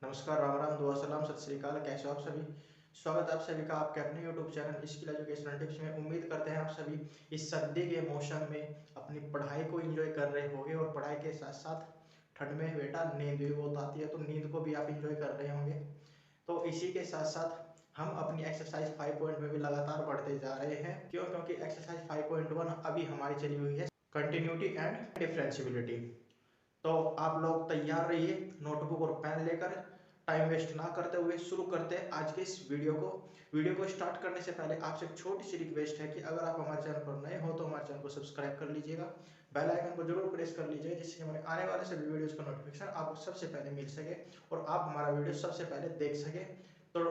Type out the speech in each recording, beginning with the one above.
नमस्कार, राम राम, दुआ सलाम, सत श्री अकाल। कैसे हो आप सभी? स्वागत है आप सभी का आपके अपने YouTube channel skill educational tips में। उम्मीद करते हैं आप सभी इस सर्दी के मौसम में अपनी पढ़ाई को एंजॉय कर रहे होंगे और पढ़ाई के साथ साथ ठंड में बेटा नींद भी बहुत आती है, तो नींद को भी आप एंजॉय कर रहे होंगे। तो इसी के साथ साथ हम अपनी एक्सरसाइज 5 में भी लगातार बढ़ते जा रहे हैं। क्योंकि एक्सरसाइज 5.1 अभी हमारी चली हुई है कंटिन्यूटी एंड डिफरेंशिबिलिटी। तो आप लोग तैयार रहिए नोटबुक और पेन लेकर। टाइम वेस्ट ना करते हुए शुरू करते हैं आज के इस वीडियो को स्टार्ट करने से पहले आपसे एक छोटी सी रिक्वेस्ट है कि अगर आप हमारे चैनल पर नए हो तो हमारे चैनल को सब्सक्राइब कर लीजिएगा, बेल आइकन को जरूर प्रेस कर लीजिएगा, जिससे हमारे आने वाले सभी वीडियोस का नोटिफिकेशन आपको सबसे पहले मिल सके और आप हमारा वीडियो सबसे पहले देख सके। तो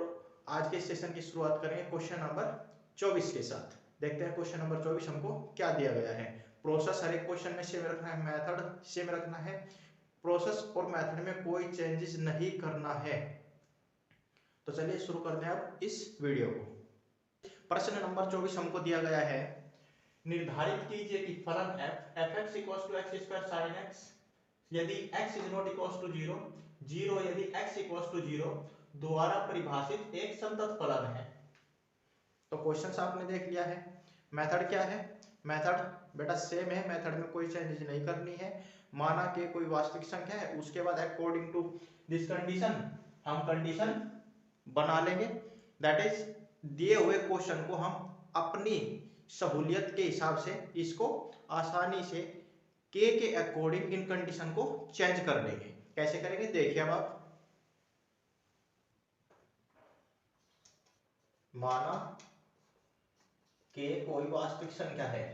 आज के सेशन की शुरुआत करेंगे क्वेश्चन नंबर 24 के साथ। देखते हैं क्वेश्चन नंबर 24 हमको क्या दिया गया है। प्रोसेस हर एक क्वेश्चन में सेम रखना है, मेथड सेम रखना है, प्रोसेस और मेथड में कोई चेंजेस नहीं करना है। तो चलिए शुरू करते हैं अब इस वीडियो को। प्रश्न नंबर 24 हमको दिया गया है, निर्धारित कीजिए कि फलन f x equals to x square sine x यदि x is not equals to 0, 0 यदि x इक्वल्स टू 0 द्वारा परिभाषित एक संतत फलन है। तो क्वेश्चन आपने देख लिया है। मेथड क्या है? मेथड बेटा सेम है, मेथड में कोई चेंजेस नहीं करनी है। माना कि कोई वास्तविक संख्या है, उसके बाद अकॉर्डिंग टू दिस कंडीशन हम कंडीशन बना लेंगे। दैट इज दिए हुए क्वेश्चन को हम अपनी सहूलियत के हिसाब से इसको आसानी से के अकॉर्डिंग इन कंडीशन को चेंज कर लेंगे। कैसे करेंगे देखिए। अब आप माना के कोई वास्तविक संख्या है,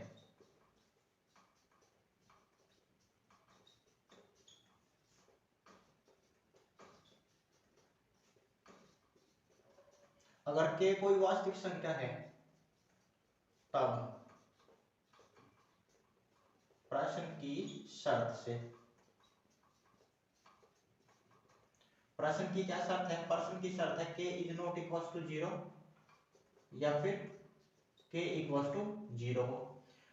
अगर के कोई वास्तविक संख्या है तब प्रश्न की शर्त से, प्रश्न की क्या शर्त है? प्रश्न की शर्त है के इज नॉट इक्वल टू 0 या फिर के इक्वल टू 0 हो।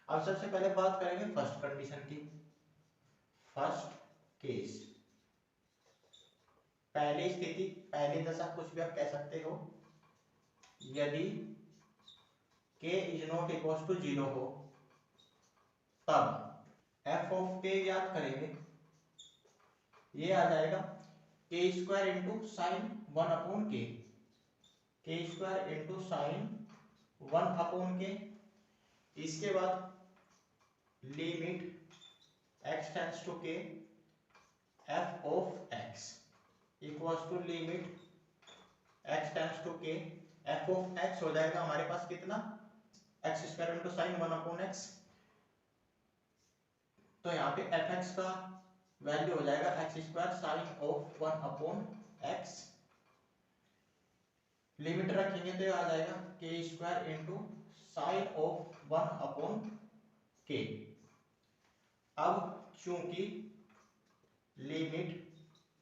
अब सबसे पहले बात करेंगे फर्स्ट कंडीशन की। फर्स्ट केस, पहली स्थिति, पहली दशा, कुछ भी आप कह सकते हो। यदि k is not equal to 0 हो तब f ऑफ k ज्ञात करेंगे। ये आ जाएगा k square into sine 1 upon k, k square into sine 1 upon k। इसके बाद limit x tends to k f of x equals to limit x tends to k f of x हो जाएगा हमारे पास कितना, x square into sine 1 upon x। तो यहाँ पे fx का वैल्यू हो जाएगा x square sine of 1 upon x। Limit रखेंगे तो आ जाएगा k square into sine of 1 upon k। अब चूंकि limit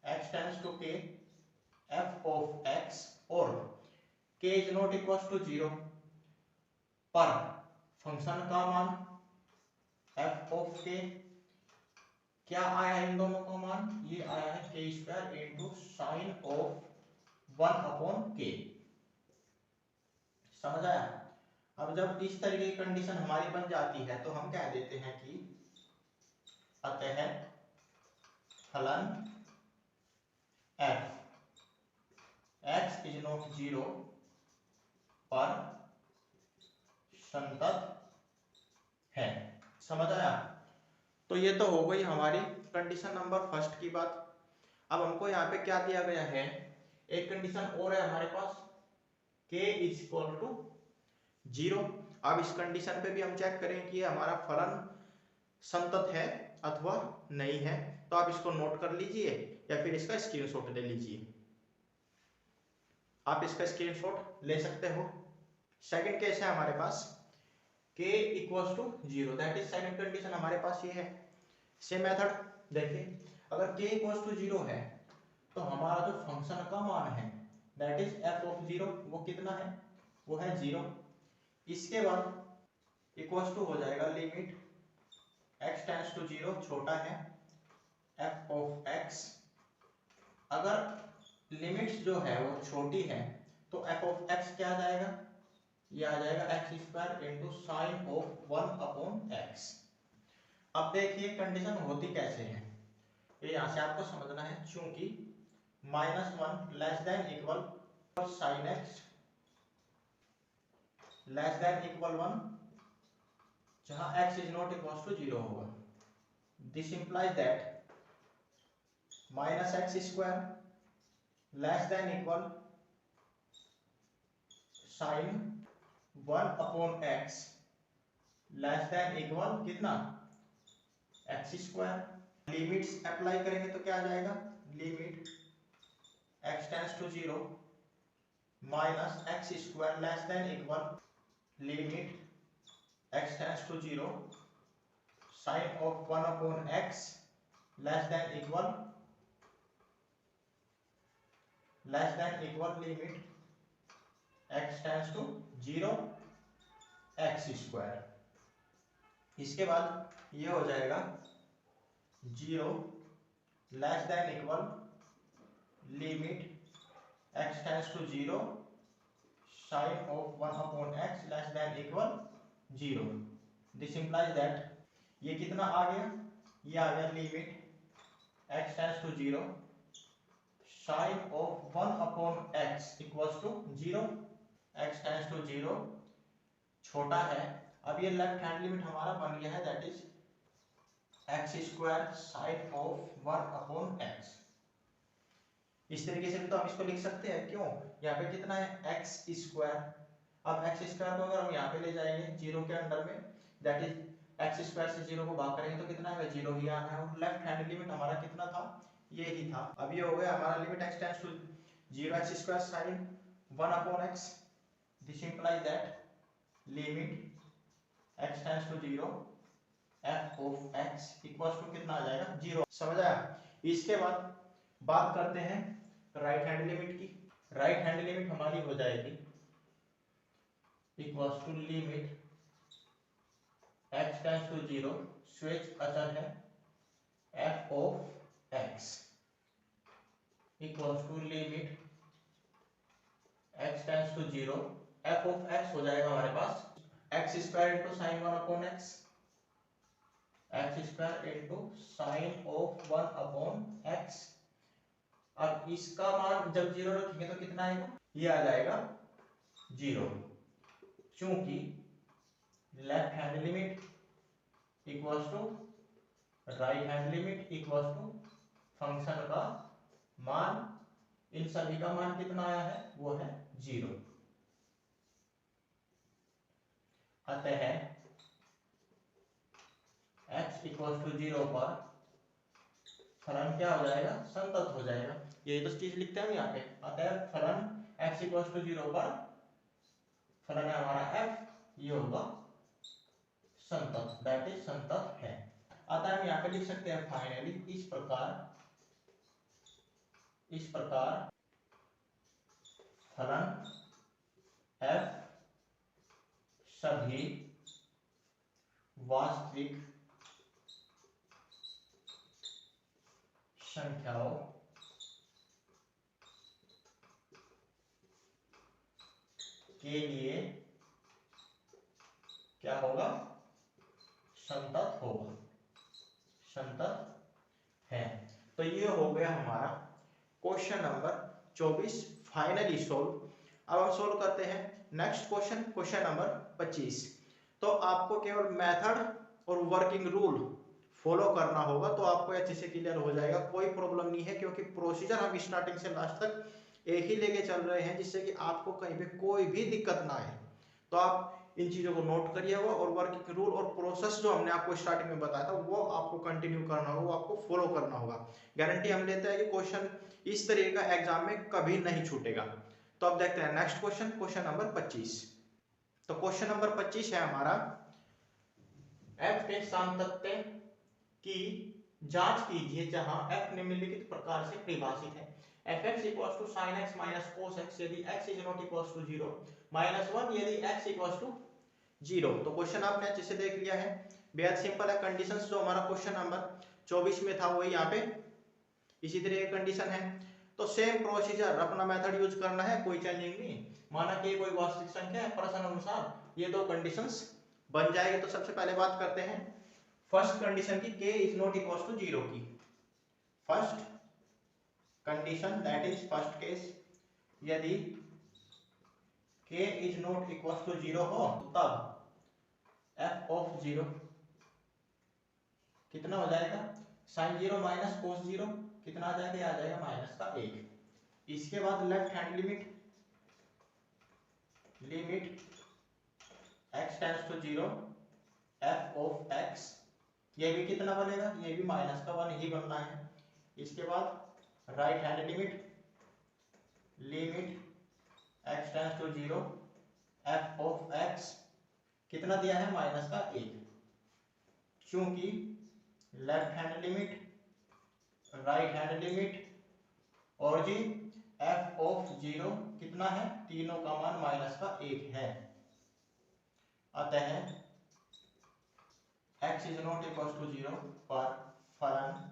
x tends to k f of x और k is not equal to 0 पर फंक्शन का मान f ऑफ k क्या आया है? इन दोनों का मान ये आया है k square into sine of 1 upon k। समझ आया? अब जब इस तरीके की कंडीशन हमारी बन जाती है तो हम कह देते हैं कि अतः फलन f x इज नॉट 0 पर संतत है। समझ आया? तो ये तो हो गई हमारी कंडीशन नंबर फर्स्ट की बात। अब हमको यहाँ पे क्या दिया गया है, एक कंडीशन और है हमारे पास, k इज इक्वल टू 0। अब इस कंडीशन पे भी हम चेक करें कि हमारा फलन संतत है अथवा नहीं है। तो आप इसको नोट कर लीजिए या फिर इसका स्क्रीनशॉट ले लीजिए। आप इसका स्क्रीनशॉट ले सकते हो। सेकंड केस है हमारे पास k equals to 0, that is second condition हमारे पास ये है। सेम मेथड देखिए, अगर k इक्वल्स टू 0 है तो हमारा जो फंक्शन का मान है दैट इज f ऑफ 0 वो कितना है? वो है 0। इसके बाद इक्वल्स टू हो जाएगा लिमिट x टेंड्स टू 0 छोटा है f ऑफ x। अगर लिमिट्स जो है वो छोटी है तो एफ ऑफ एक्स क्या आ जाएगा, ये आ जाएगा x square into sine of 1/x। अब देखिए कंडीशन होती कैसे है, ये यहाँ से आपको समझना है। चूंकि -1 less than equal sine x less than equal 1, जहां x is not equal to 0 होगा। This implies that -x square less than equal sine 1/x less than equal कितना, x स्क्वायर। लिमिट्स अप्लाई करेंगे तो क्या आ जाएगा, limit x tends to 0 minus x square less than equal limit x tends to 0 sine of 1/x less than equal limit x tends to 0 x square. इसके बाद ये हो जाएगा 0 less than equal limit x tends to 0 sine of 1/x less than equal 0। This implies that ये कितना आ गया, ये आ गया limit x tends to 0 sine of 1/x equals to 0। x tends to 0 छोटा है। अब ये लेफ्ट हैंड लिमिट हमारा बन गया है, that is x square sine of 1/x। इस तरीके से भी तो हम इसको लिख सकते हैं, क्यों, यहाँ पे कितना है x स्क्वायर। अब x स्क्वायर को अगर हम यहाँ पे ले जाएंगे 0 के अंडर में, दैट इज x स्क्वायर से 0 को भाग करेंगे तो कितना आएगा, 0 ही आना है। और लेफ्ट हैंड लिमिट हमारा कितना था, ये ही था। अब ये हो गया हमारा limit x tends to 0 x square sine 1/x। This implies that limit x tends to 0 f of x equals to कितना आ जाएगा, 0। समझ आया। इसके बाद बात करते हैं राइट हैंड लिमिट की। राइट हैंड लिमिट हमारी हो जाएगी equals to limit x tends to 0 स्विच अचर है f of x equals to limit x tends to 0 f of x हो जाएगा हमारे पास x square into sine 1/x, x square into sine of 1/x। अब इसका मान जब 0 रखेंगे तो कितना आएगा, ये आ जाएगा 0। चूंकि left hand limit equals to right hand limit equals to function का मान, इन सभी का मान कितना आया है, वो है 0। अतः x इक्वल्स टू 0 पर फलन क्या हो जाएगा, संतत हो जाएगा। यही तो चीज लिखते हैं हम यहाँ पे। अतः फलन x इक्वल्स टू 0 पर फलन है हमारा f, ये होगा संतत, दैट इज संतत है। अतः हम यहाँ पे लिख सकते हैं फाइनली इस प्रकार फलन f सभी वास्तविक संख्याओं के लिए क्या होगा, संतत होगा, संतत है। तो ये हो गया हमारा क्वेश्चन नंबर 24 फाइनली सोल्व। अब हम सोल्व करते हैं नेक्स्ट क्वेश्चन, क्वेश्चन नंबर 25। तो आपको केवल मेथड और वर्किंग रूल फॉलो करना होगा तो आपको अच्छे से क्लियर हो जाएगा, कोई प्रॉब्लम नहीं है, क्योंकि प्रोसीजर हम स्टार्टिंग से लास्ट तक एक ही लेके चल रहे हैं, जिससे कि आपको कहीं पे कोई भी दिक्कत ना आए। तो आप इन चीजों को नोट करिएगा और वर्किंग रूल और प्रोसेस जो हमने आपको स्टार्टिंग में बताया था वो आपको कंटिन्यू करना होगा, वो आपको फॉलो करना होगा। गारंटी हम लेते हैं कि क्वेश्चन इस तरीके का एग्जाम में कभी नहीं छूटेगा। तो अब देखते हैं नेक्स्ट क्वेश्चन, क्वेश्चन नंबर 25। तो क्वेश्चन नंबर 25 है हमारा, f के सामर्थ्य की जांच कीजिए जहां f निम्नलिखित प्रकार से परिभाषित है। fx equals to sin x minus cos x यदि x is not equals to 0, -1 यदि x इक्वल्स टू 0। तो क्वेश्चन आपने अच्छे से देख लिया है, बेहद सिंपल है। कंडीशंस जो हमारा क्वेश्चन नंबर 24 में था वही यहाँ पे इसी तरह की कंडीशन है। तो सेम प्रोसीजर अपना मेथड यूज करना है, कोई चेंजिंग नहीं। माना कि कोई वास्तविक संख्या है, प्रश्न अनुसार ये दो कंडीशंस बन जाएगी। तो सबसे पहले बात करते हैं फर्स्ट कंडीशन की, k is not equal to 0 की। First condition that is first case, यदि k is not equal to 0 हो तब f ऑफ 0 कितना हो जाएगा, sin 0 माइनस cos 0 कितना आ जाएगा, आ जाएगा माइनस का 1। इसके बाद left hand limit, limit x tends to 0 f of x, ये भी कितना बनेगा, ये भी माइनस का 1 ही बनना है। इसके बाद right hand limit, limit x tends to 0 f of x कितना दिया है, माइनस का 1, क्योंकि left hand limit, right hand limit और जी f ऑफ 0 कितना है, तीनों का मान माइनस का 1 है। अतः x is not equal to 0 पर फलन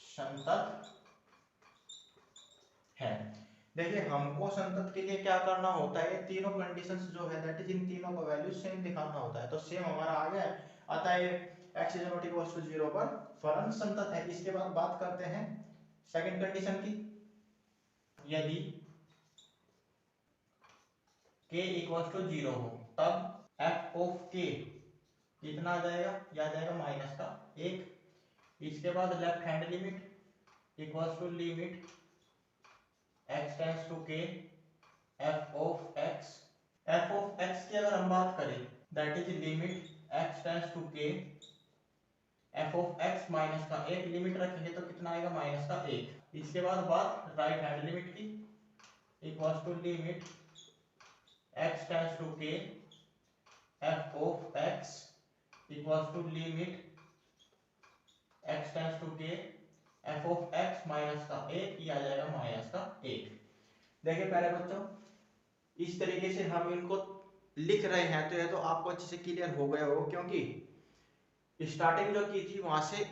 संतत है। देखिए हमको संतत के लिए क्या करना होता है, तीनों कंडीशंस जो है दैट इज इन तीनों का वैल्यू सेम दिखाना होता है। तो सेम हमारा आ गया है, अतः ये x is not equal to 0 पर फलन संतत है। इसके बाद बात करते हैं सेकंड कंडीशन की, यदि k इक्वल टू 0 हो तब f ऑफ k कितना आ जाएगा, यह आ जाएगा माइनस का 1। इसके बाद left hand limit equal to limit x tends to k f of x, f of x की अगर हम बात करें that is limit x tends to k f of x minus का 1, लिमिट रखेंगे तो कितना आएगा, माइनस का 1। इसके बाद बात राइट हैंड लिमिट की, equal to limit x tends to k f of x equal to limit x tends to k f of x minus का 1, ये आ जाएगा माइनस का 1। देखिए पहले बच्चों इस तरीके से हम इनको लिख रहे हैं तो ये तो आपको अच्छे से क्लियर हो गया हो, क्योंकि स्टार्टिंग जो की थी वहां से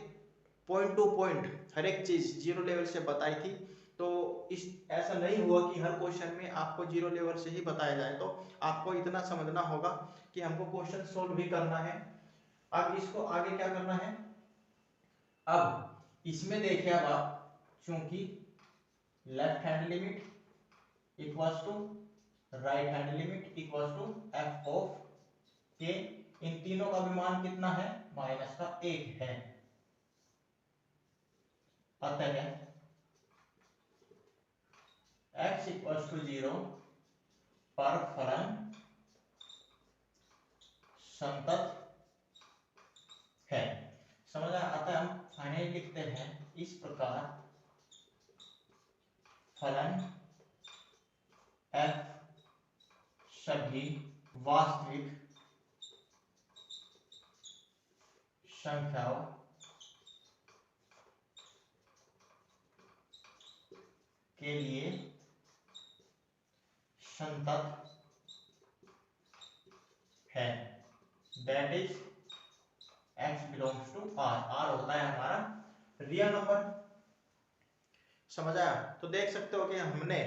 पॉइंट टू पॉइंट हर एक चीज जीरो लेवल से बताई थी। तो इस ऐसा नहीं हुआ कि हर क्वेश्चन में आपको जीरो लेवल से ही बताया जाए। तो आपको इतना समझना होगा कि हमको क्वेश्चन सोल्व भी करना है। अब इसको आगे क्या करना है, अब इसमें देखिए अब आप, चूंकि left hand limit equals to right hand limit equals to f of k, इन तीनों का भी मान कितना है, माइनस का 1 है। अतः x इक्वल्स टू 0 पर फलन संतत है। समझ आया। अतः हम फाइनली लिखते हैं इस प्रकार, फलन f सभी वास्तविक संख्याओं के लिए संतत है। That is x belongs to r, r होता है हमारा रियल नंबर। समझ आया। तो देख सकते हो कि हमने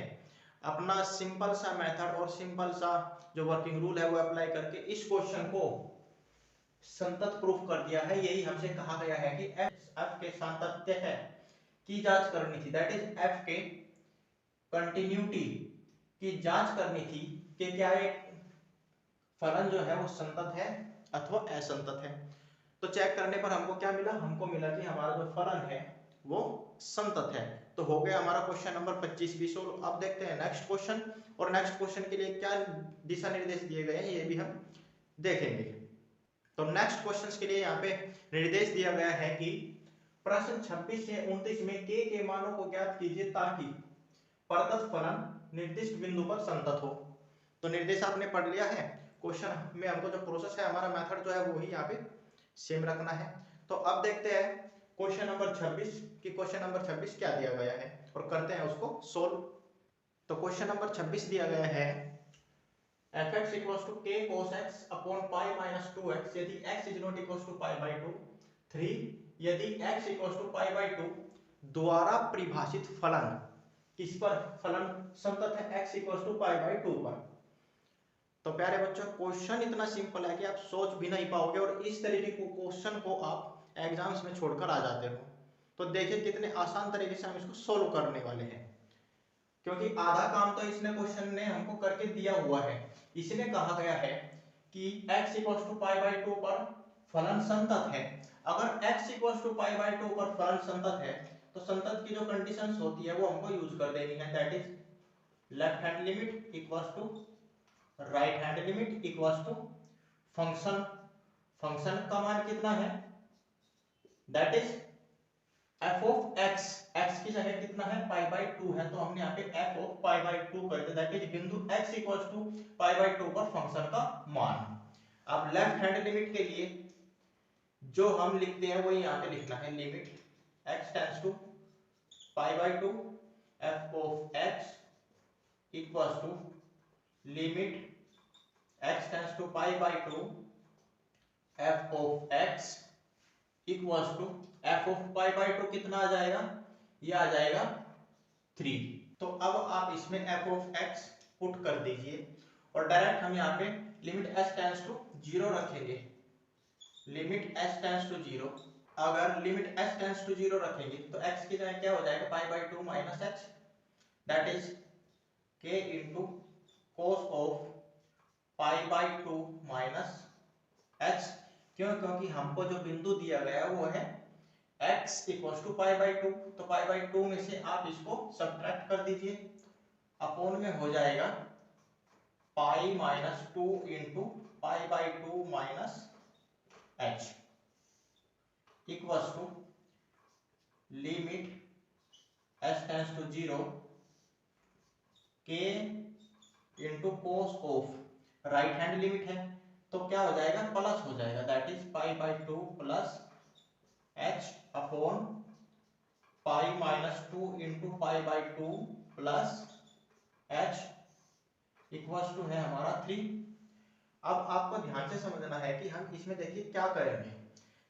अपना सिंपल सा मेथड और सिंपल सा जो वर्किंग रूल है वो अप्लाई करके इस क्वेश्चन को संतत प्रूफ कर दिया है। यही हमसे कहा गया है कि f के सातत्य है की जांच करनी थी, दैट इज f के कंटिन्यूटी की जांच करनी थी कि क्या एक फलन जो है वो संतत है अथवा असंतत है। तो चेक करने पर हमको क्या मिला, हमको मिला कि हमारा जो फलन है वो संतत है। तो हो गया हमारा क्वेश्चन नंबर 25 भी सोल्व। अब देखते हैं नेक्स्ट क्वेश्चन, और नेक्स्ट क्वेश्चन के लिए क्या दिशा निर्देश दिए गए हैं ये भी हम देखेंगे। तो नेक्स्ट क्वेश्चंस के लिए यहाँ पे निर्देश दिया गया है कि प्रश्न 26 से 29 में k के मानों को ज्ञात कीजिए ताकि प्रदत्त फलन निर्दिष्ट बिंदु पर संतत हो। तो निर्देश आपने पढ़ लिया है। क्वेश्चन में हमको जो प्रोसेस है, हमारा मेथड जो है वो ही यहाँ पे सेम रखना है। तो अब देखते हैं क्वेश्चन नंबर 26 कि क्वेश्चन नंबर 26 क्या दिया गया है और करते हैं उसको सोल्व। तो क्वेश्चन नंबर 26 दिया गया है fx equals to k cos x upon pi minus 2x यदि x is not equals to pi by 2। 3 यदि x equals to pi by 2 द्वारा परिभाषित फलन, किस पर? फलन संतत है x equal to pi by 2 पर। तो प्यारे बच्चों, क्वेश्चन इतना सिंपल है कि आप सोच भी नहीं पाओगे और इस तरीके को क्वेश्चन को आप एग्जाम्स में छोड़कर आ जाते हो। तो देखिए कितने आसान तरीके से हम इसको सोल्व करने वाले हैं, क्योंकि आधा काम तो इसने क्वेश्चन ने हमको करके दिया हुआ है। इसमें कहा गया है कि x equal to pi by 2 पर फलन संतत है। अगर x equal to pi by 2 पर फलन संतत है तो संतत की जो कंडीशंस होती है वो हमको यूज कर देनी है। That is left hand limit equal to right hand limit equal to function, function का मान कितना है? That is f of x, x की जगह कितना है? पाई बाई 2 है, तो हमने यहाँ पे f ऑफ पाई बाई 2 कर दिया। दैट इज बिंदु x equal to pi by 2 पर फंक्शन का मान। अब लेफ्ट हैंड लिमिट के लिए जो हम लिखते हैं वो यहाँ पे लिखना है, limit x tends to pi by 2 f of x equal to limit x tends to pi by 2 f of x equal to f of pi by 2 कितना आ जाएगा? ये आ जाएगा 3। तो अब आप इसमें f ऑफ x पुट कर दीजिए और डायरेक्ट हम यहाँ पे लिमिट s टेंड्स टू 0 रखेंगे। लिमिट s टेंड्स टू 0, अगर लिमिट s टेंड्स टू 0 रखेंगे तो x की जगह क्या हो जाएगा? पाई by 2 minus h, that is k into cos of pi by 2 minus h। क्यों? क्योंकि हमको जो बिंदु दिया गया वो है x equal to pi by 2, तो पाई बाई 2 में से आप इसको सब्ट्रैक्ट कर दीजिए, अपोन में हो जाएगा pi minus 2 into pi by 2 minus h equal to limit s tends to 0 k into cos of right hand limit है तो क्या हो जाएगा? प्लस हो जाएगा, that is pi by 2 plus h upon pi minus 2 into pi by 2 plus h equal to है हमारा 3। अब आपको ध्यान से समझना है कि हम इसमें देखिए क्या करेंगे।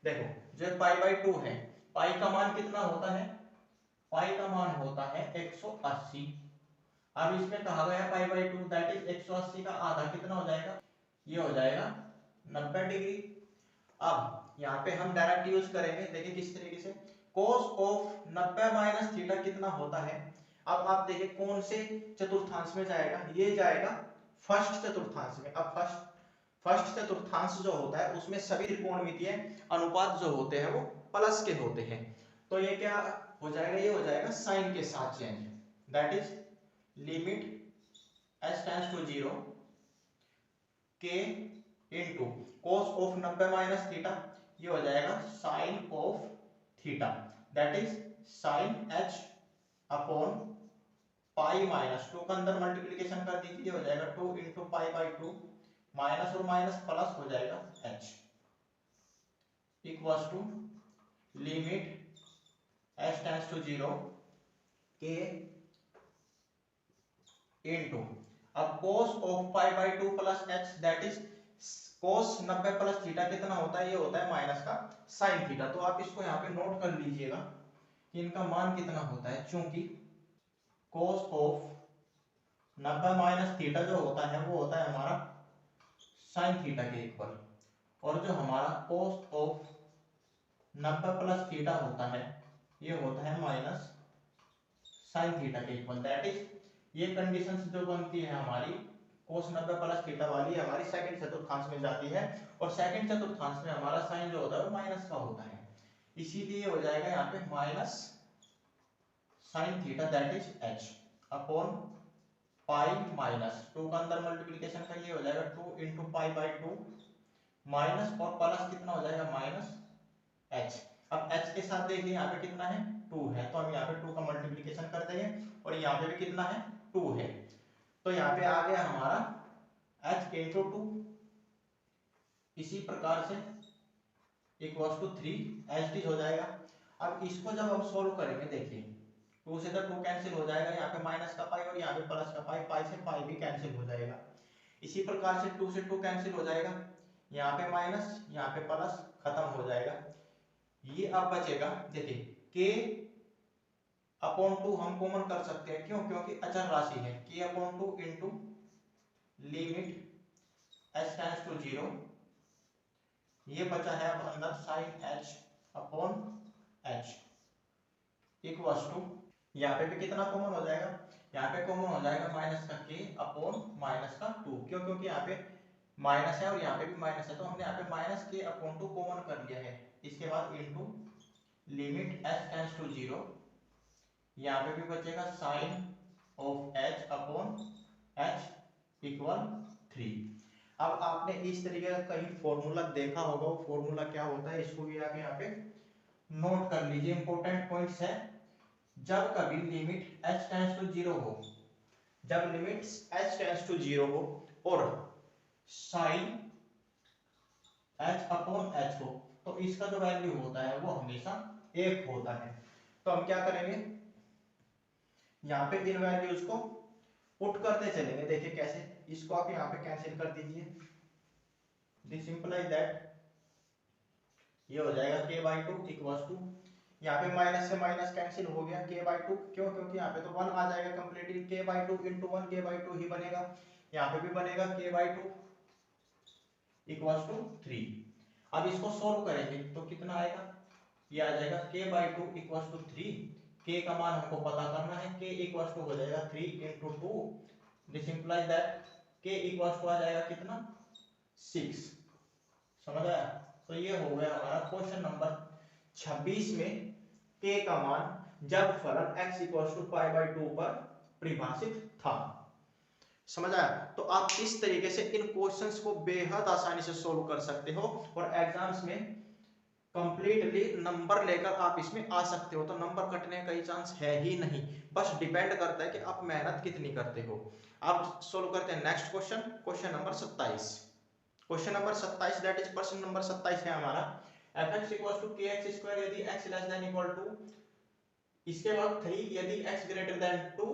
देखो जो पाई बाई 2 है, पाई का मान कितना होता है? पाई का मान होता है 180। अब इसमें कहा गया पाई बाई 2, दैट इज 180 का आधा कितना हो जाएगा? ये हो जाएगा 90 डिग्री। अब यहाँ पे हम डायरेक्ट यूज करेंगे, देखिए किस तरीके से। cos ऑफ 90 माइनस थीटा कितना होता है? अब आप देखिए कौन से चतुर्थांश में जाएगा? ये जाएगा फर्स्ट चतुर्थांश में। अब फर्स्ट चतुर्थांश जो होता है उसमें सभी त्रिकोणमितीय अनुपात जो होते हैं वो प्लस के होते हैं, तो ये क्या हो जाएगा? ये हो जाएगा साइन के साथ change, that is limit s tends to 0 k into cos of 90 minus theta, ये हो जाएगा sine of theta, that is sine h upon pi minus 2 का अंदर मल्टीप्लीकेशन कर दीजिए, ये हो जाएगा 2 इंटू पाई बाई 2 माइनस और माइनस प्लस हो जाएगा h equals to limit s tends to 0 k into अब cos of pi by 2 plus h, that is cos 90 plus theta कितना होता है? ये होता है माइनस का साइन थीटा। तो आप इसको यहाँ पे नोट कर लीजिएगा कि इनका मान कितना होता है, चूंकि cos ऑफ 90 माइनस थीटा जो होता है वो होता है हमारा साइन थीटा के इक्वल, और जो हमारा cos ऑफ 90 प्लस थीटा होता है ये होता है माइनस साइन थीटा के इक्वल, दैट इज ये कंडीशंस जो बनती है हमारी cos 90 प्लस थीटा वाली हमारी सेकंड चतुर्थांश में जाती है, और सेकंड चतुर्थांश में हमारा साइन जो होता है वो माइनस का होता है, इसीलिए हो जाएगा यहाँ पे minus sine theta that is h upon pi minus 2 का अंदर मल्टीप्लिकेशन का ये हो जाएगा 2 इंटू पाई बाई 2 माइनस और प्लस कितना हो जाएगा? Minus h। अब h के साथ देखिए यहाँ पे कितना है? 2 है, तो हम यहाँ पे 2 का मल्टीप्लिकेशन कर देंगे और यहाँ पे भी कितना है? 2 है, तो यहाँ पे आ गया हमारा h इंटू 2, इसी प्रकार से इक्वल्स टू 3 एच डी हो जाएगा। अब इसको जब हम सोल्व करेंगे देखिए 2 से तो 2 कैंसिल हो जाएगा, यहाँ पे माइनस का पाई और यहाँ पे प्लस का पाई, पाई से पाई भी कैंसिल हो जाएगा। इसी प्रकार से 2 से 2 कैंसिल हो जाएगा, यहाँ पे माइनस यहाँ पे प्लस, खत्म हो जाएगा। ये अब बचेगा देखिए k अपॉन 2 हम कॉमन कर सकते हैं, क्यों? क्योंकि अचर राशि है। k upon 2 into limit h tends to 0, ये बचा है अब अंदर sine h upon h equals to, यहाँ पे भी कितना कॉमन हो जाएगा? यहाँ पे कॉमन हो जाएगा माइनस का k अपॉन माइनस का 2, क्यों? क्योंकि यहाँ पे माइनस है और यहाँ पे भी माइनस है, तो हमने यहाँ पे माइनस k अपॉन 2 कॉमन कर लिया है। इसके बाद into limit h tends to 0, यहाँ पे भी बचेगा sine of h upon h equal 3। अब आपने इस तरीके का कहीं फॉर्मूला देखा होगा, वो फॉर्मूला क्या होता है इसको भी आप यहाँ पे नोट कर लीजिए। इंपॉर्टेंट पॉइंट्स है, जब कभी लिमिट h टेंड्स टू 0 हो, जब लिमिट h टेंड्स टू 0 हो और साइन h अपॉन h हो, तो इसका जो वैल्यू होता है वो हमेशा 1 होता है। तो हम क्या करेंगे, यहाँ पे इन वैल्यूज को पुट करते चलेंगे। देखिए कैसे, इसको आप यहाँ पे कैंसिल कर दीजिए, दिस इंप्लाइज दैट ये हो जाएगा k/2 इक्वल्स टू, यहाँ पे माइनस से माइनस कैंसिल हो गया k/2, क्यों? क्योंकि यहाँ पे तो 1 आ जाएगा कंप्लीटली, k/2 इंटू 1 k/2 ही बनेगा, यहाँ पे भी बनेगा k/2 इक्वल्स टू 3। अब इसको सोल्व करेंगे तो कितना आएगा, ये आ जाएगा k/2 इक्वल्स टू 3, k का मान हमको पता करना है, k इक्वल्स टू हो जाएगा 3 into 2, this implies that k equals to आ जाएगा कितना, 6। समझ आया? तो ये हो गया हमारा क्वेश्चन नंबर 26 में k का मान जब फलन x इक्वल्स टू π/2 पर परिभाषित था। समझ आया? तो आप इस तरीके से इन क्वेश्चंस को बेहद आसानी से सोल्व कर सकते हो और एग्जाम्स में कंप्लीटली नंबर लेकर आप इसमें आ सकते हो। तो नंबर कटने का ही चांस है ही नहीं, बस डिपेंड करता है कि आप मेहनत कितनी करते हो। आप सोल्व करते हैं next question, question number 27। Question number 27 that is question number 27 है हमारा, fx इक्वल्स टू kx² यदि x less than equal to, इसके बाद 3 यदि x ग्रेटर देन 2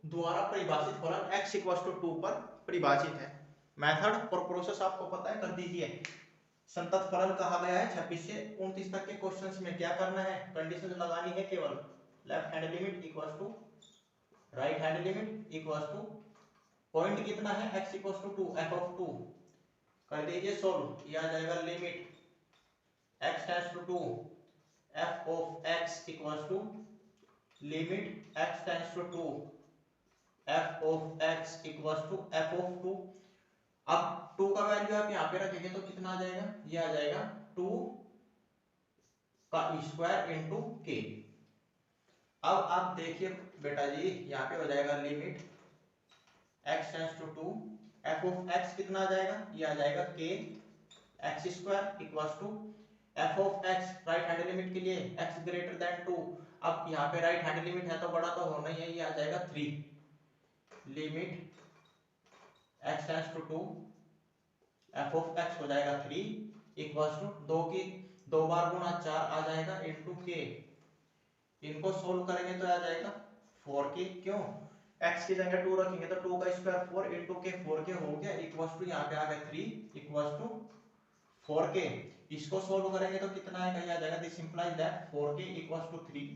द्वारा परिभाषित फलन x इक्वल्स टू 2 पर परिभाषित है। मेथड और प्रोसेस आपको पता है, कर दीजिए। संतत फलन कहा गया है 26 से 29 तक के क्वेश्चंस में क्या करना है, कंडीशन लगानी है केवल, left hand limit equals to right hand limit equals to, point कितना है x equals to 2, f of 2 कर दीजिए सोल्व, ये आ जाएगा limit x tends to 2 f of x equals to limit x tends to 2 f of x equals to f of 2। अब 2 का value आप यहाँ पे रखेंगे तो कितना आ जाएगा, ये आ जाएगा 2 का स्क्वायर इंटू k। अब आप देखिए बेटा जी, यहाँ पे हो जाएगा limit x tends to 2 f of x कितना आ जाएगा, ये आ जाएगा k x square equals to f of x, right hand limit के लिए x ग्रेटर देन 2, अब यहाँ पे राइट हैंड लिमिट है तो बड़ा तो होना ही है, ये आ जाएगा 3, limit x tends to 2 f of x हो जाएगा 3 इक्वल्स टू 2 की 2 बार गुणा 4 आ जाएगा इंटू k, इनको सोल्व करेंगे तो आ जाएगा 4k, क्यों? x की जगह 2 रखेंगे तो 2 का स्क्वायर 4 इंटू k 4k हो गया इक्वल्स टू, यहाँ पे आ गया 3 इक्वल्स टू 4k। इसको सोल्व करेंगे तो कितना आएगा, ये आ जाएगा, this implies that 4k equals to 3,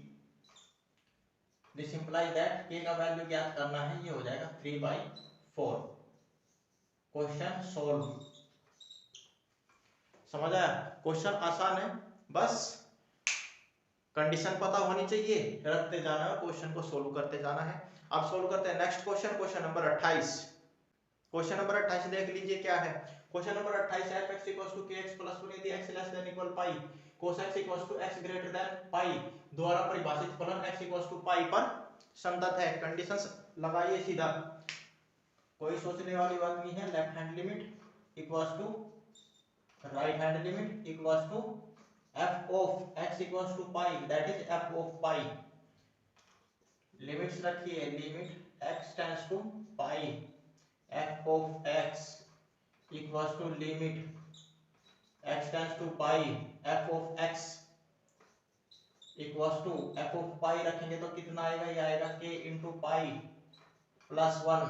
this implies that k का वैल्यू ज्ञात करना है, ये हो जाएगा 3/4। Question solve. समझ आया? क्वेश्चन आसान है, बस कंडीशन पता होनी चाहिए, रखते जाना है और क्वेश्चन को सोल्व करते जाना है। अब सोल्व करते हैं next question, question number 28। Question number 28 देख लीजिए क्या है। क्वेश्चन नंबर 28 है fx equals to kx plus 1 यदि x less than equal pi cos x equals to x greater than pi द्वारा परिभाषित फलन x इक्वल्स टू पाई पर संतत है। कंडीशंस लगाइए सीधा, कोई सोचने वाली बात नहीं है। Left hand limit equals to right hand limit equals to f of x equals to pi, that is f of pi. Limits रखिए, limit x tends to pi f of x equals to limit x tends to pi f of x equals to f of pi रखेंगे तो कितना आएगा, ये आएगा k into pi plus 1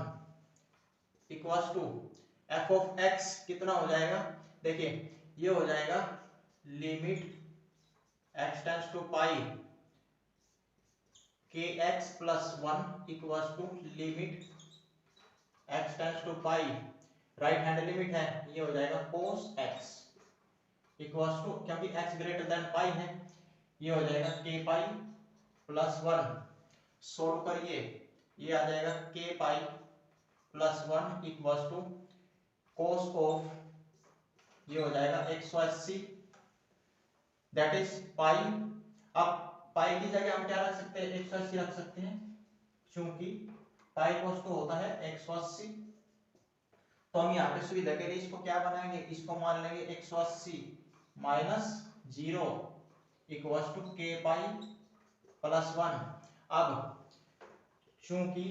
equals to f of x कितना हो जाएगा, देखिए ये हो जाएगा limit x tends to pi k x plus one equals to limit x tends to pi, right hand limit है, ये हो जाएगा कोस एक्स इक्वल्स टू, क्योंकि एक्स ग्रेटर देन पाई है, ये हो जाएगा k pi plus one. Solve करिए, ये आ जाएगा k pi plus one equals to cos of, ये हो जाएगा 180, दैट इज पाई। अब पाई की जगह हम क्या रख सकते हैं, 180 रख सकते हैं, क्योंकि पाई कोस टू होता है 180। तो हम यहाँ पे सुविधा के लिए इसको क्या बनाएंगे, इसको मान लेंगे 180 माइनस 0 इक्वल्स टू के पाई प्लस वन। अब चूंकि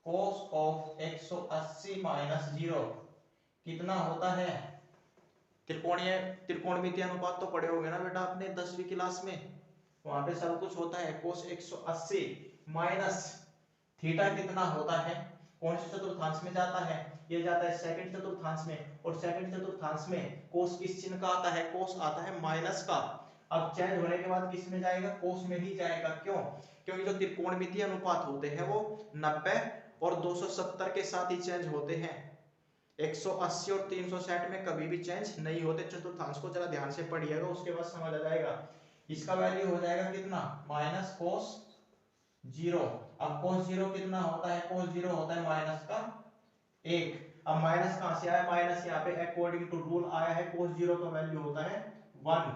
कोस ऑफ 180 माइनस 0 कितना होता है, त्रिकोणमितीय अनुपात तो पढ़े होंगे ना बेटा आपने 10वीं क्लास में, वहां पे सब कुछ होता है। कोस 180 माइनस थीटा कितना होता है, कौन से चतुर्थांश में जाता है, ये जाता है सेकंड चतुर्थांश में, और सेकंड चतुर्थांश में कोस किस चिन्ह का आता है, कोस आता है माइनस का। अब चेंज होने के बाद किस में जाएगा, कोस में ही जाएगा। क्यों, क्योंकि जो त्रिकोणमितीय अनुपात होते हैं वो 90 और 270 के साथ ही चेंज होते हैं, 180 और 360 में कभी भी चेंज नहीं होते। चतुर्थांश को जरा ध्यान से पढ़िएगा, उसके बाद समझ आ जाएगा। इसका वैल्यू हो जाएगा कितना, माइनस कोस 0। अब कोस 0 कितना होता है, कोस 0 होता है माइनस का 1। अब माइनस कहां से आया, माइनस यहाँ पे अकॉर्डिंग टू रूल आया है, कोस 0 का वैल्यू होता है 1।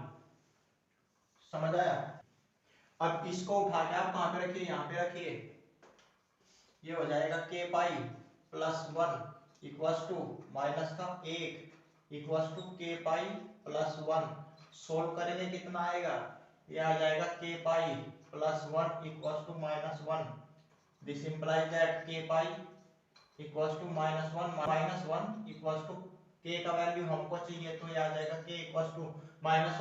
समझ आया। अब इसको उठा के आप कहां पे रखिए, यहाँ पे रखिए, ये हो जाएगा k pi plus 1 equals to minus का 1 इक्वल्स टू के पाई प्लस 1। सोल्व करेंगे कितना आएगा, ये आ जाएगा k pi plus 1 equals to minus 1। This implies that k pi equals to minus 1 equals to k का वैल्यू हमको चाहिए, तो ये आ जाएगा के इक्वल्स टू माइनस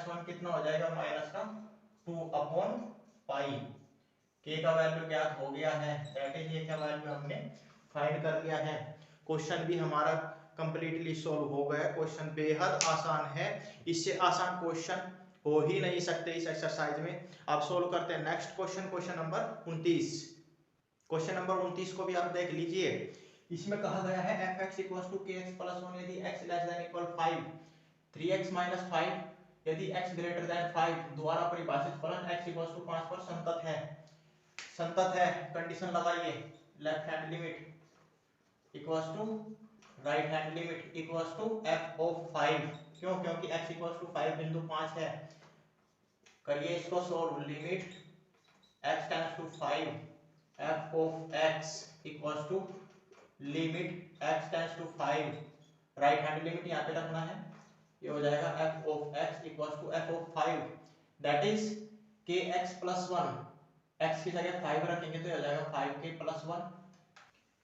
वन कितना हो जाएगा, माइनस का 2 अपॉन पाई। के का वैल्यू ज्ञात हो गया है, दैट इज ये का वैल्यू हमने फाइंड कर लिया है। क्वेश्चन भी हमारा कंप्लीटली सॉल्व हो गया। क्वेश्चन बेहद आसान है, इससे आसान क्वेश्चन हो ही नहीं सकते इस एक्सरसाइज में। आप सॉल्व करते हैं next question, question number 29। Question number 29 को भी आप देख लीजिए। इसमें कहा गया है fx equals to kx plus 1 यदि x less than equal 5, 3x minus 5 यदि x ग्रेटर देन 5 द्वारा परिभाषित फलन x इक्वल्स टू 5 पर संतत है। संतत है, कंडीशन लगाइए, left hand limit equals to right hand limit equals to f of 5। क्यों, क्योंकि x इक्वल्स टू 5 बिंदु 5 है। करिए इसको solve, limit x tends to 5 f of x equals to limit x tends to 5, right hand limit यहाँ पे रखना है, ये हो जाएगा f of x equals to f of 5 that is kx plus 1। x की जगह 5 रखेंगे तो ये हो जाएगा 5k प्लस 1।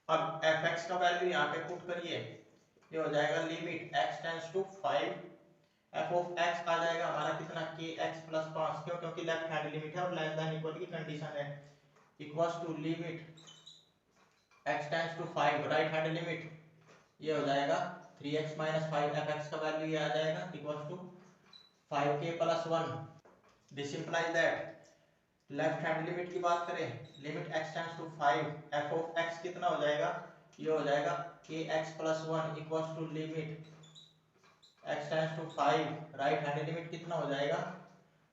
अब fx का वैल्यू यहाँ पे पुट करिए, ये हो जाएगा limit x tends to 5 f of x आ जाएगा हमारा कितना, kx प्लस 5। क्यों, क्योंकि लेफ्ट हैंड लिमिट है और लेस देन इक्वल की कंडीशन है, equals to limit x tends to 5 right hand limit, ये हो जाएगा 3x माइनस 5 fx का वैल्यू ये आ जाएगा equals to 5k plus 1। This implies that left hand limit की बात करें, limit x tends to 5 f of x कितना हो जाएगा, ये हो जाएगा kx plus 1 equals to limit x tends to 5 right hand limit कितना हो जाएगा,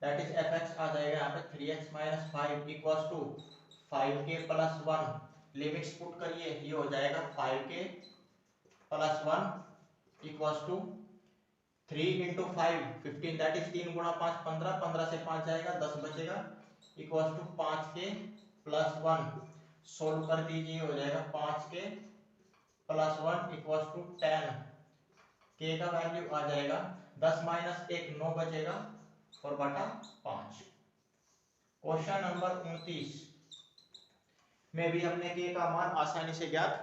दैट इज fx आ जाएगा यहाँ पे 3x minus 5 equals to 5k plus 1। Limits put करिए, ये हो जाएगा 5k plus 1 equals to 3 into 5 15 that is 3 गुणा 5 15, 15 से 5 जाएगा 10 बचेगा equals to 5k plus 1। Solve कर दीजिए, हो जाएगा 5k plus 1 equals to 10। k का वैल्यू आ जाएगा 10 माइनस 1 9 बचेगा और बटा 5। क्वेश्चन नंबर 29 में भी हमने के का मान आसानी से ज्ञात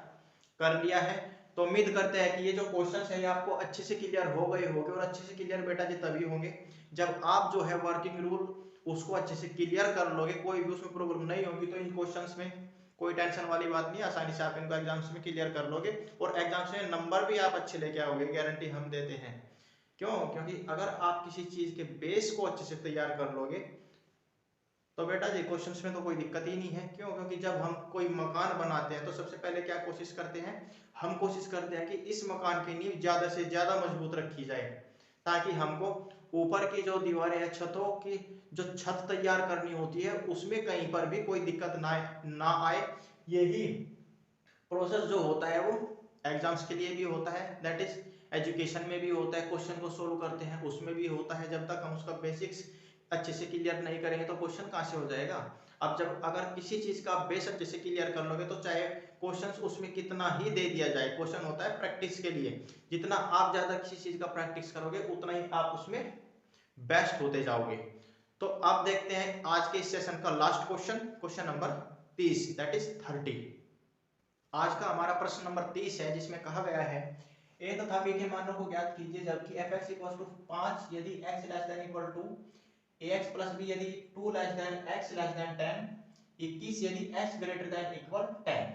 कर लिया है। तो उम्मीद करते हैं कि ये जो क्वेश्चन है ये आपको अच्छे से क्लियर हो गए होंगे, और अच्छे से क्लियर बेटा जी तभी होंगे जब आप जो है वर्किंग रूल उसको अच्छे से क्लियर कर लोगे, कोई भी उसमें प्रॉब्लम नहीं होगी। तो इन क्वेश्चंस में कोई टेंशन वाली बात नहीं, आसानी से आप इनको एग्जाम्स में क्लियर कर लोगे, और एग्जाम्स में नंबर भी आप अच्छे लेके आओगे, गारंटी हम देते हैं। क्यों, क्योंकि अगर आप किसी चीज के बेस को अच्छे से तैयार कर लोगे तो बेटा जी क्वेश्चंस में तो कोई दिक्कत ही नहीं है। क्यों? क्योंकि जब हम कोई मकान बनाते हैं तो सबसे पहले क्या कोशिश करते हैं, हम कोशिश करते हैं कि इस मकान की नींव ज्यादा से ज्यादा मजबूत रखी जाए, ताकि हमको ऊपर की जो दीवारें या छतों की जो छत तैयार करनी होती है उसमें कहीं पर भी कोई दिक्कत ना आए। यही प्रोसेस जो होता है वो एग्जाम्स के लिए भी होता है, दैट इज एजुकेशन में भी होता है, क्वेश्चन को सोल्व करते हैं उसमें भी होता है। जब तक हम उसका बेसिक्स अच्छे से क्लियर नहीं करेंगे तो क्वेश्चन कहाँ से हो जाएगा। अब जब अगर किसी चीज का बेस अच्छे से क्लियर कर लोगे तो चाहे क्वेश्चन उसमें कितना ही दे दिया जाए, क्वेश्चन होता है प्रैक्टिस के लिए, जितना आप ज्यादा किसी चीज का प्रैक्टिस करोगे उतना ही आप उसमें बेस्ट होते जाओगे। तो अब देखते हैं आज के इस सेशन का last question, question number 30 that is 30। आज का हमारा प्रश्न नंबर 30 है, जिसमें कहा गया है ए तथा बी के मानों को ज्ञात कीजिए जबकि fx इक्वल टू 5 यदि x less than equal to ax plus b यदि 2 less than x less than 10, 21 यदि x ग्रेटर देन इक्वल 10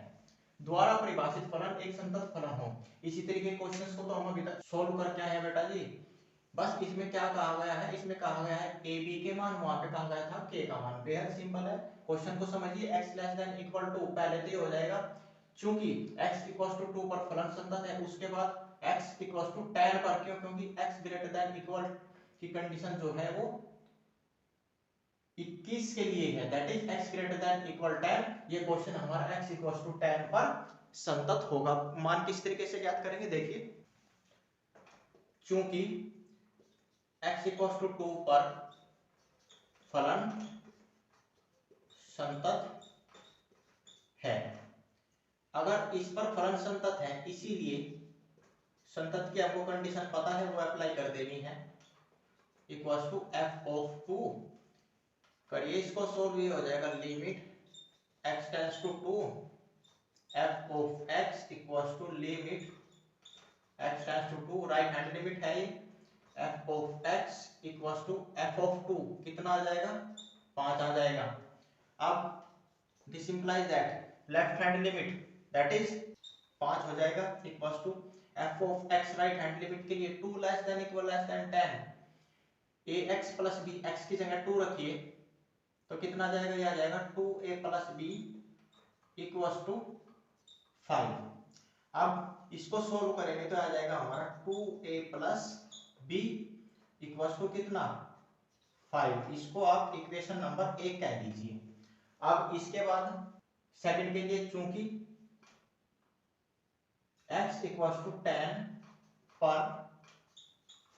द्वारा परिभाषित फलन एक संतत फलन हो। इसी तरीके के क्वेश्चंस को तो हम अभी तक सोल्व करके आए हैं बेटा जी। बस इसमें क्या कहा गया है, इसमें कहा गया है ए बी के मान, वहां पे कहा गया था के का मान। बेहद सिंपल है, क्वेश्चन को समझिए। x less than equal to पहले तो ये हो जाएगा, चूंकि x इक्वल टू 2 पर फलन संतत है। उसके बाद x इक्वल टू 10 पर, क्यों? क्योंकि x ग्रेटर देन इक्वल की कंडीशन जो है वो 21 के लिए है, that is x greater than equal 10। ये क्वेश्चन हमारा x इक्वल टू 10 पर संतत होगा। मान किस तरीके से ज्ञात करेंगे, देखिए, चूंकि x इक्वल टू 2 पर फलन संतत है। अगर इस पर फलन संतत है, इसीलिए संतत की आपको कंडीशन पता है वो अप्लाई कर देनी है, इक्वल टू f ऑफ 2। करिए इसको सोल्व, ये हो जाएगा limit x tends to 2 f of x equal to limit x tends to 2, right hand limit है ये, f of x equal to f of 2 कितना आ जाएगा, 5 आ जाएगा। अब this implies that left hand limit that is 5 हो जाएगा equal to f of x, right hand limit के लिए 2 less than equal less than 10, ax plus b, x की जगह 2 रखिए तो कितना आ जाएगा, ये आ जाएगा 2a plus b equal to 5। अब इसको सोल्व करेंगे तो आ जाएगा हमारा 2a plus b equal to कितना, 5। इसको आप इक्वेशन नंबर 1 कह दीजिए। अब इसके बाद सेकंड के लिए, चूंकि x इक्वल टू 10 पर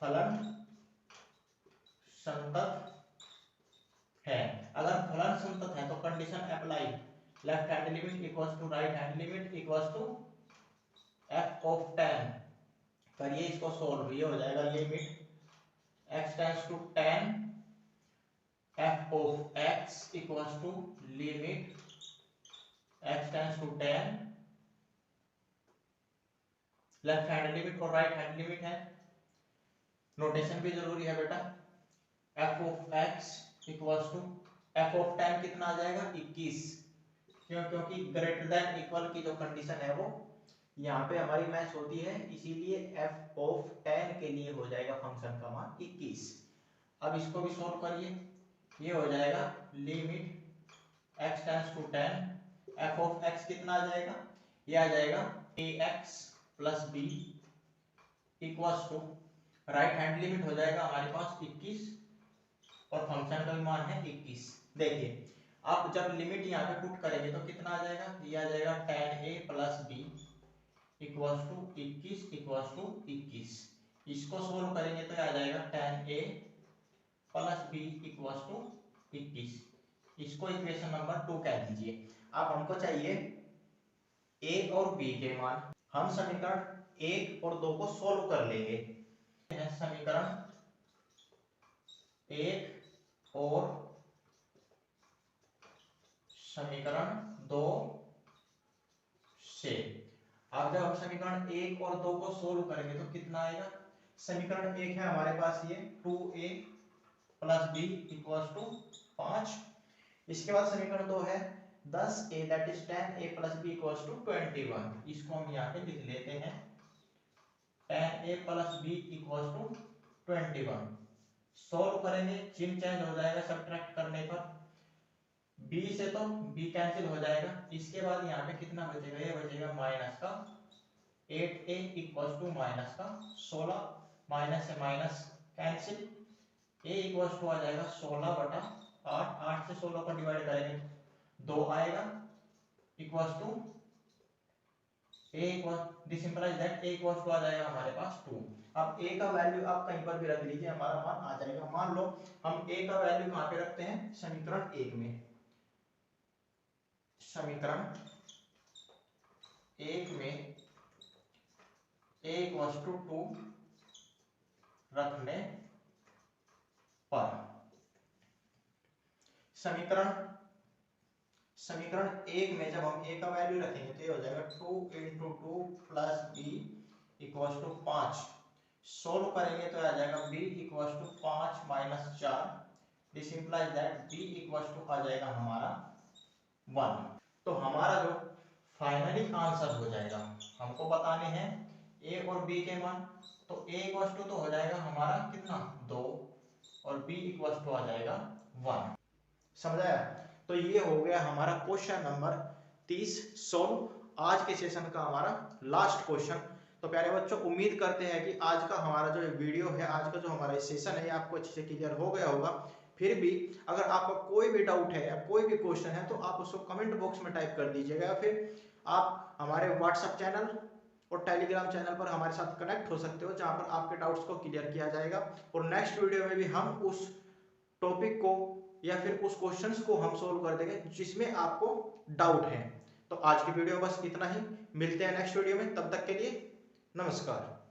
फलन संतत है। अगर फलन संतत है तो condition apply, left hand limit equal to right hand limit equal to f of 10। करिए इसको सोल्व, ये हो जाएगा limit x tends to 10 f of x equal to limit x tends to 10, left hand limit और right hand limit है, notation भी जरूरी है बेटा। f of x equal to f of 10 कितना आ जाएगा, 21। क्यों? क्योंकि ग्रेटर देन इक्वल की जो कंडीशन है वो यहाँ पे हमारी मैच होती है, इसीलिए f ऑफ 10 के लिए हो जाएगा फंक्शन का मान 21। अब इसको भी सोल्व करिए, ये हो जाएगा limit x tends to 10 f of x कितना आ जाएगा, ये आ जाएगा ax plus b equal to right hand limit हो जाएगा हमारे पास 21 और फंक्शन का भी मान है 21। देखिए आप जब लिमिट यहाँ पे पुट करेंगे तो कितना आ जाएगा, ये आ जाएगा 10a plus b equal to 21 equal to 21। इसको सोल्व करेंगे तो आ जाएगा 10a plus b equal to 21। इसको इक्वेशन नंबर 2 कह दीजिए। अब हमको चाहिए a और b के मान। हम समीकरण 1 और 2 को सोल्व कर लेंगे। समीकरण 1 और समीकरण 2 से। अब जब हम समीकरण 1 और 2 को सोल्व करेंगे तो कितना आएगा, समीकरण 1 है हमारे पास ये 2a plus b equal to 5। इसके बाद समीकरण 2 है 10a that is 10a plus b equal to 21। इसको हम यहाँ पे लिख लेते हैं 10a plus b equal to 21। Solve करेंगे, चिन्ह चेंज हो जाएगा सब्ट्रैक्ट करने पर, b से तो b कैंसिल हो जाएगा। इसके बाद यहाँ पे कितना बचेगा, ये बचेगा माइनस का 8a इक्वल टू माइनस का 16, माइनस से minus cancel, a equal to आ जाएगा 16 बटा 8, 8 से 16 को डिवाइड करेंगे 2 आएगा equal to a equal, this implies that a equal to आ जाएगा हमारे पास 2। अब a का वैल्यू आप कहीं पर भी रख लीजिए, हमारा मान आ जाएगा। मान लो हम a का वैल्यू कहाँ पे रखते हैं, समीकरण 1 में। समीकरण 1 में a इक्वल टू 2 रखने पर समीकरण 1 में जब हम a का वैल्यू रखेंगे तो ये हो जाएगा 2 into 2 plus b equal to 5। Solve करेंगे तो आ जाएगा b equal to 5 minus 4, this implies that b equal to आ जाएगा हमारा 1। तो हमारा जो फाइनली आंसर हो जाएगा, हमको बताने हैं a और b के मान, तो a इक्वल टू तो हो जाएगा हमारा कितना 2 और b इक्वल टू आ जाएगा 1। समझाया? तो ये हो गया हमारा क्वेश्चन नंबर 30 सोल्व। आज के सेशन का हमारा लास्ट क्वेश्चन। तो प्यारे बच्चों, उम्मीद करते हैं कि आज का हमारा जो वीडियो है, आज का जो हमारा सेशन है, आपको अच्छे से क्लियर हो गया होगा। फिर भी अगर आपका कोई भी डाउट है या कोई भी क्वेश्चन है तो आप उसको कमेंट बॉक्स में टाइप कर दीजिएगा, या फिर आप हमारे व्हाट्सएप चैनल और टेलीग्राम चैनल पर हमारे साथ कनेक्ट हो सकते हो, जहां पर आपके डाउट्स को क्लियर किया जाएगा। और नेक्स्ट वीडियो में भी हम उस टॉपिक को या फिर उस क्वेश्चंस को हम सोल्व कर देंगे जिसमें आपको डाउट है। तो आज की वीडियो बस इतना ही, मिलते हैं नेक्स्ट वीडियो में, तब तक के लिए नमस्कार।